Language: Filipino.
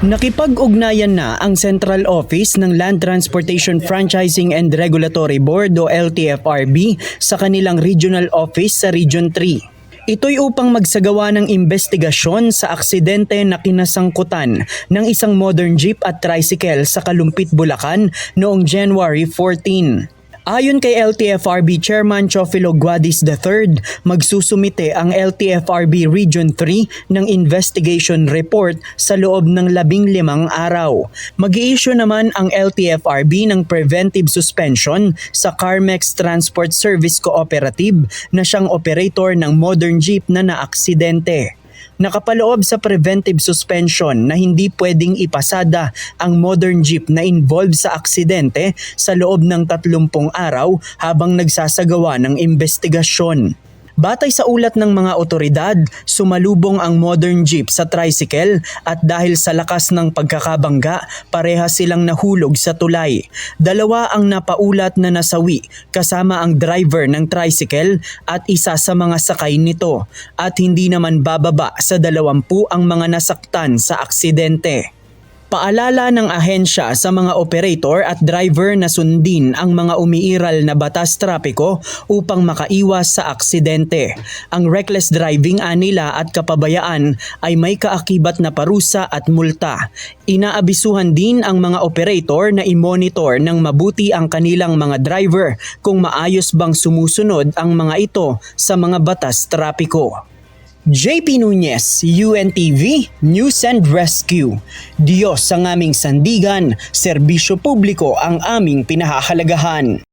Nakipag-ugnayan na ang Central Office ng Land Transportation Franchising and Regulatory Board o LTFRB sa kanilang regional office sa Region 3. Ito'y upang magsagawa ng investigasyon sa aksidente na kinasangkutan ng isang modern jeep at tricycle sa Kalumpit, Bulacan noong January 14. Ayon kay LTFRB Chairman Chofilo Guadis III, magsusumite ang LTFRB Region 3 ng investigation report sa loob ng 15 araw. Mag-i-issue naman ang LTFRB ng preventive suspension sa Carmex Transport Service Cooperative na siyang operator ng modern jeep na naaksidente. Nakapaloob sa preventive suspension na hindi pwedeng ipasada ang modern jeep na involved sa aksidente sa loob ng 30 araw habang nagsasagawa ng investigasyon. Batay sa ulat ng mga otoridad, sumalubong ang modern jeep sa tricycle at dahil sa lakas ng pagkakabangga, parehas silang nahulog sa tulay. Dalawa ang napaulat na nasawi kasama ang driver ng tricycle at isa sa mga sakay nito at hindi naman bababa sa 20 ang mga nasaktan sa aksidente. Paalala ng ahensya sa mga operator at driver na sundin ang mga umiiral na batas trapiko upang makaiwas sa aksidente. Ang reckless driving anila at kapabayaan ay may kaakibat na parusa at multa. Inaabisuhan din ang mga operator na i-monitor ng mabuti ang kanilang mga driver kung maayos bang sumusunod ang mga ito sa mga batas trapiko. JP Nunez, UNTV, News and Rescue. Diyos ang aming sandigan, serbisyo publiko ang aming pinahahalagahan.